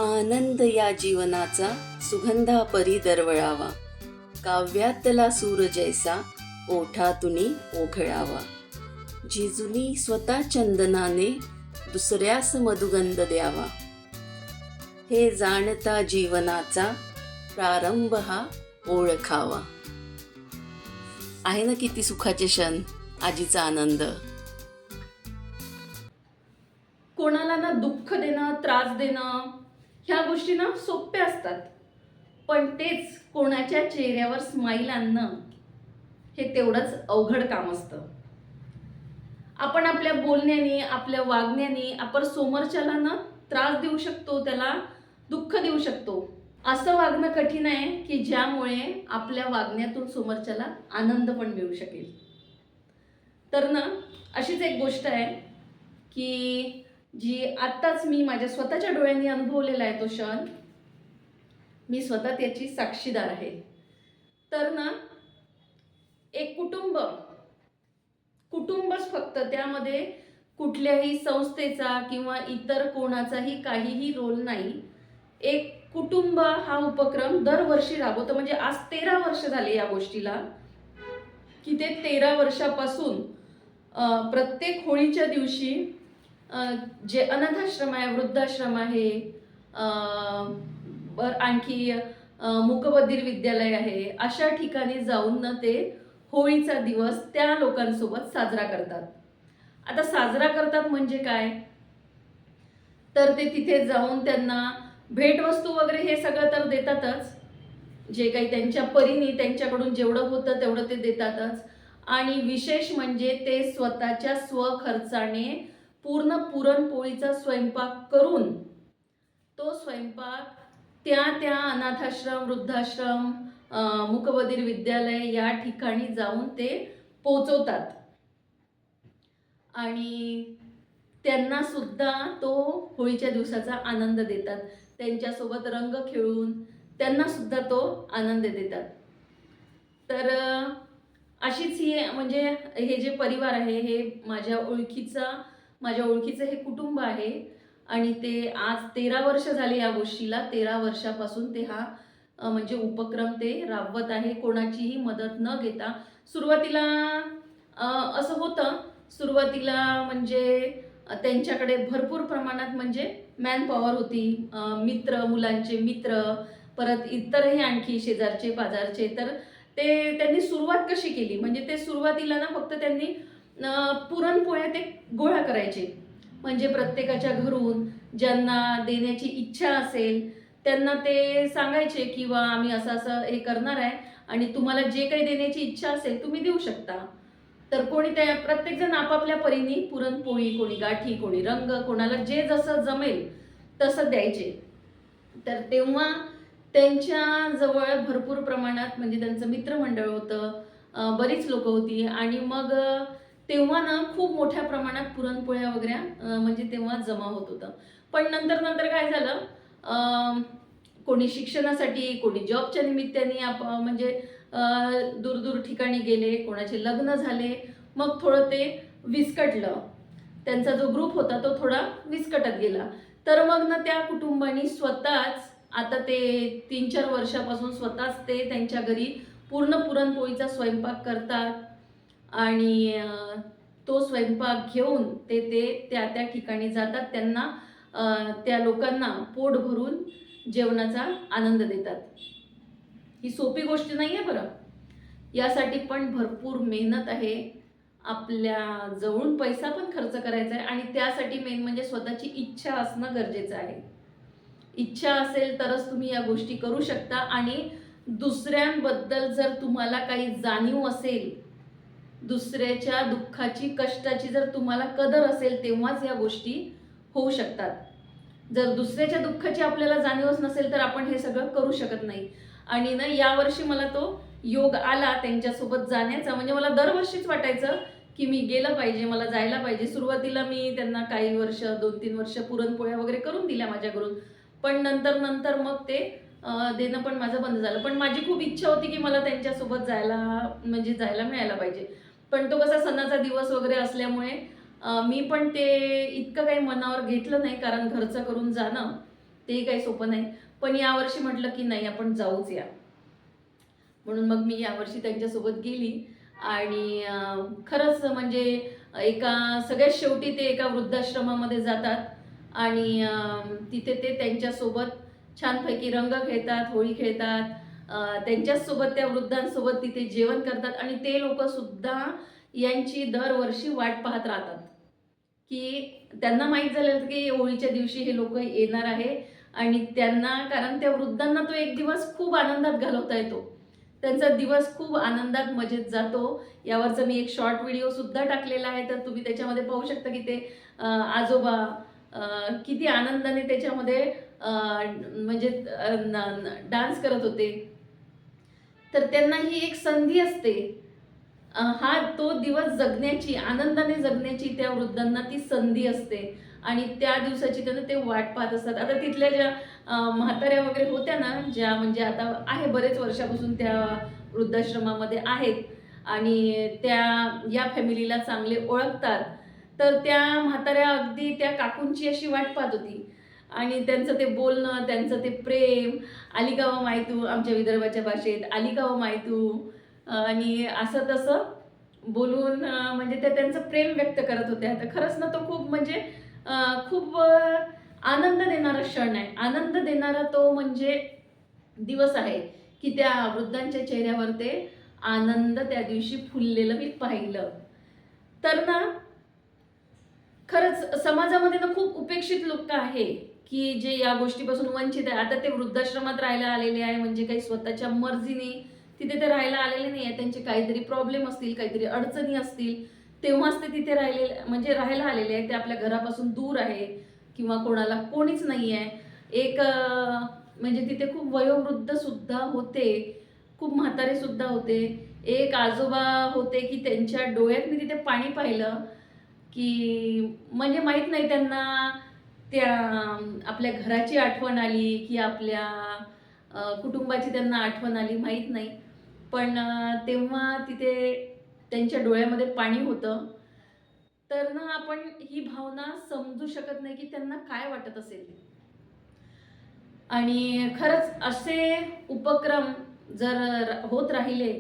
आनंद या जीवनाचा सुगंधा परी दरवळावा, काव्यातला सूर जैसा ओठातुनी ओघळावा. जिजुनी स्वतः चंदनाने दुसऱ्यास मधुगंध द्यावा. हे जाणता जीवनाचा प्रारंभ हा ओळखावा. आहे ना किती सुखाचे क्षण, आजीचा आनंद. कोणाला ना दुःख देणं, त्रास देणं ह्या गोष्टी ना सोप्या असतात, पण तेच कोणाच्या चेहऱ्यावर स्माईल आणणं हे तेवढंच अवघड काम असतं. आपण आपल्या बोलण्याने, आपल्या वागण्याने आपण समोरच्याला ना त्रास देऊ शकतो, त्याला दुःख देऊ शकतो. असं वागणं कठीण आहे की ज्यामुळे आपल्या वागण्यातून समोरच्याला आनंद पण मिळू शकेल. तर ना अशीच एक गोष्ट आहे की जी आत्ताच मी माझ्या स्वतःच्या डोळ्यांनी अनुभवलेला आहे तो क्षण. मी स्वतः त्याची साक्षीदार आहे. तर ना एक कुटुंबच फक्त, त्यामध्ये कुठल्याही संस्थेचा किंवा इतर कोणाचाही काहीही रोल नाही. एक कुटुंब हा उपक्रम दरवर्षी राबवतो. म्हणजे आज 13 वर्ष झाले या गोष्टीला, की ते 13 वर्षापासून प्रत्येक होळीच्या दिवशी जे अनाथाश्रम आहे, वृद्धाश्रम आहे, आणखी मूकबधीर विद्यालय आहे, अशा ठिकाणी जाऊन ना ते होळीचा दिवस त्या लोकांसोबत साजरा करतात. आता साजरा करतात म्हणजे काय, तर ते तिथे जाऊन त्यांना भेटवस्तू वगैरे हे सगळं तर देतातच. जे काही त्यांच्या परीने त्यांच्याकडून जेवढं होतं तेवढं ते देतातच. आणि विशेष म्हणजे ते स्वतःच्या स्वखर्चाने पूर्ण पुरणपोळीचा स्वयंपाक करून तो स्वयंपाक त्या त्या अनाथाश्रम, वृद्धाश्रम, मूकबधीर विद्यालय या ठिकाणी जाऊन ते पोचवतात. आणि त्यांना सुद्धा तो होळीच्या दिवसाचा आनंद देतात. त्यांच्यासोबत रंग खेळून त्यांना सुद्धा तो आनंद देतात. तर अशीच ही म्हणजे हे जे परिवार आहे हे माझ्या ओळखीचं हे कुटुंब आहे. आणि ते आज 13 वर्ष झाले या गोष्टीला. 13 वर्षापासून ते हा म्हणजे उपक्रम ते राबवत आहे, कोणाचीही मदत न घेता. सुरुवातीला असं होतं, सुरुवातीला म्हणजे त्यांच्याकडे भरपूर प्रमाणात म्हणजे मॅन पॉवर होती, मुलांचे मित्र, परत इतरही आणखी शेजारचे पाजारचे. तर त्यांनी सुरुवात कशी केली, म्हणजे ते सुरुवातीला ना फक्त त्यांनी पुरणपोळ्या ते गोळा करायचे. म्हणजे प्रत्येकाच्या घरून ज्यांना देण्याची इच्छा असेल त्यांना ते सांगायचे की वा आम्ही असं असं हे करणार आहे आणि तुम्हाला जे काही देण्याची इच्छा असेल तुम्ही देऊ शकता. तर कोणी त्या प्रत्येकजण आपापल्या परीने पुरणपोळी, कोणी गाठी, कोणी रंग, कोणाला जे जसं जमेल तसं द्यायचे. तर तेव्हा त्यांच्या जवळ भरपूर प्रमाणात म्हणजे त्यांचं मित्रमंडळ होतं, बरीच लोक होती. आणि मग तेव्हा ना खूप मोठ्या प्रमाणात पुरणपोळ्या वगैरे म्हणजे तेव्हा जमा होत होतं. पण नंतर काय झालं, कोणी शिक्षणासाठी, कोणी जॉबच्या निमित्ताने म्हणजे दूर ठिकाणी गेले, कोणाचे लग्न झाले, मग थोडं ते विस्कटलं. त्यांचा जो ग्रुप होता तो थोडा विस्कटत गेला. तर मग ना त्या कुटुंबानी स्वतःच आता ते 3-4 वर्षापासून स्वतःच ते त्यांच्या घरी पूर्ण पुरणपोळीचा स्वयंपाक करतात. आणि तो स्वयंपाक घेऊन ते त्या त्या ठिकाणी जातात. त्यांना त्या लोकांना पोट भरून जेवणाचा आनंद देतात. ही सोपी गोष्ट नाही आहे बरं. यासाठी पण भरपूर मेहनत आहे. आपल्या जवळून पैसा पण खर्च करायचा आहे आणि त्यासाठी मेन म्हणजे स्वतःची इच्छा असणं गरजेचं आहे. इच्छा असेल तरच तुम्ही या गोष्टी करू शकता. आणि दुसऱ्यांबद्दल जर तुम्हाला काही जाणीव असेल, दुसऱ्याच्या दुःखाची, कष्टाची जर तुम्हाला कदर असेल, तेव्हाच या गोष्टी होऊ शकतात. जर दुसऱ्याच्या दुःखाची आपल्याला जाणीवच नसेल तर आपण हे सगळं करू शकत नाही. आणि ना यावर्षी मला तो योग आला त्यांच्यासोबत जाण्याचा. म्हणजे मला दरवर्षीच वाटायचं की मी गेलं पाहिजे, मला जायला पाहिजे. सुरुवातीला मी त्यांना काही वर्ष, 2-3 वर्ष पुरणपोळ्या वगैरे करून दिल्या माझ्या घरून. पण नंतर मग ते देणं पण माझं बंद झालं. पण माझी खूप इच्छा होती की मला त्यांच्यासोबत जायला मिळायला पाहिजे. पण तो कसा सणाचा दिवस वगैरे असल्यामुळे मी पण ते इतकं काही मनावर घेतलं नाही, कारण घरचं करून जाणं तेही काही सोपं नाही. पण यावर्षी म्हटलं की नाही, आपण जाऊच या. म्हणून मग मी यावर्षी त्यांच्यासोबत गेली आणि खरंच म्हणजे एका सगळ्यात शेवटी ते एका वृद्धाश्रमामध्ये जातात आणि तिथे ते त्यांच्यासोबत छानपैकी रंग खेळतात, होळी खेळतात. त्यांच्याचसोबत त्या वृद्धांसोबत तिथे जेवण करतात आणि ते लोकंसुद्धा यांची दरवर्षी वाट पाहत राहतात, की त्यांना माहीत झालं की होळीच्या दिवशी हे लोकं येणार आहे आणि त्यांना, कारण त्या वृद्धांना तो एक दिवस खूप आनंदात घालवता येतो. त्यांचा दिवस खूप आनंदात मजेत जातो. यावरचा मी एक शॉर्ट व्हिडिओसुद्धा टाकलेला आहे, तर तुम्ही त्याच्यामध्ये पाहू शकता की ते आजोबा किती आनंदाने त्याच्यामध्ये म्हणजे डान्स करत होते. तर त्यांना ही एक संधी असते. हा तो दिवस जगण्याची, आनंदाने जगण्याची त्या वृद्धांना ती संधी असते आणि त्या दिवसाची त्यांना ते वाट पाहत असतात. आता तिथल्या ज्या म्हाताऱ्या वगैरे होत्या ना, ज्या म्हणजे आता आहे बरेच वर्षापासून त्या वृद्धाश्रमामध्ये आहेत आणि त्या या फॅमिलीला चांगले ओळखतात. तर त्या म्हाताऱ्या अगदी त्या काकूंची अशी वाट पाहत होती आणि त्यांचं ते बोलणं, त्यांचं ते प्रेम, "आली का हो माय आमच्या विदर्भाच्या भाषेत, "आली का हो माय आणि असं तसं बोलून म्हणजे ते त्यांचं प्रेम व्यक्त करत होत्या. तर खरंच ना, तो खूप म्हणजे खूप आनंद देणारा क्षण आहे. आनंद देणारा तो म्हणजे दिवस आहे, की त्या वृद्धांच्या चेहऱ्यावर ते आनंद त्या दिवशी फुललेलं मी पाहिलं. तर ना, खरंच समाजामध्ये ना खूप उपेक्षित लोक आहे, की जे या गोष्टीपासून वंचित आहे. आता ते वृद्धाश्रमात राहायला आलेले आहे म्हणजे काही स्वतःच्या मर्जीने तिथे ते राहायला आलेले नाही आहे. त्यांचे काहीतरी प्रॉब्लेम असतील, काहीतरी अडचणी असतील, तेव्हाच ते तिथे म्हणजे राहायला आलेले आहेत. ते आपल्या घरापासून दूर आहे किंवा कोणाला कोणीच नाही आहे. एक म्हणजे तिथे खूप वयोवृद्ध सुद्धा होते, खूप म्हातारे सुद्धा होते. एक आजोबा होते, की त्यांच्या डोळ्यात मी तिथे पाणी पाहिलं, की म्हणजे माहीत नाही त्यांना त्या आपल्या घराची आठवण आली, की आपल्या कुटुंबाची त्यांना आठवण आली, माहीत नाही. पण तेव्हा तिथे त्यांच्या डोळ्यामध्ये पाणी होतं. तर ना, आपण ही भावना समजू शकत नाही, की त्यांना काय वाटत असेल. आणि खरंच असे उपक्रम जर होत राहिले,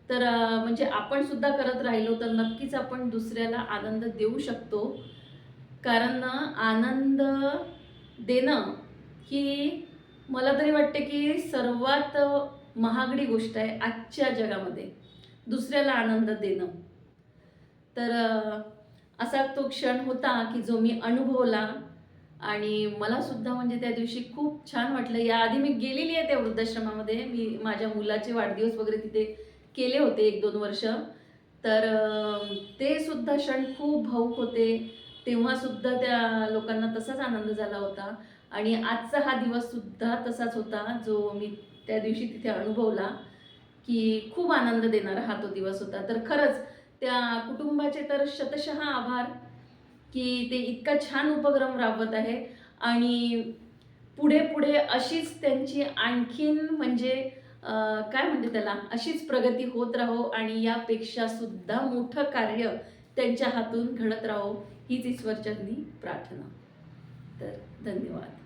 तर म्हणजे आपण सुद्धा करत राहिलो, तर नक्कीच आपण दुसऱ्याला आनंद देऊ शकतो. कारण ना, आनंद देणं ही मला तरी वाटते, की सर्वात महागडी गोष्ट आहे आजच्या जगामध्ये, दुसऱ्याला आनंद देणं. तर असा तो क्षण होता, की जो मी अनुभवला आणि मला सुद्धा म्हणजे त्या दिवशी खूप छान वाटलं. याआधी मी गेलेली आहे त्या वृद्धाश्रमामध्ये. मी माझ्या मुलाचे वाढदिवस वगैरे तिथे केले होते 1-2 वर्ष. तर ते सुद्धा क्षण खूप भावूक होते. तेव्हा सुद्धा त्या लोकांना तसाच आनंद झाला होता आणि आजचा हा दिवस सुद्धा तसाच होता, जो मी त्या दिवशी तिथे अनुभवला, की खूप आनंद देणारा हा तो दिवस होता. तर खरंच त्या कुटुंबाचे तर शतशः आभार, की ते इतका छान उपक्रम राबवत आहे आणि पुढे-पुढे अशीच त्यांची आणखीन म्हणजे काय म्हणते त्याला, अशीच प्रगती होत राहो आणि यापेक्षा सुद्धा मोठं कार्य त्यांच्या हातून घडत राहो, हीच ईश्वरचरणी प्रार्थना. तर धन्यवाद.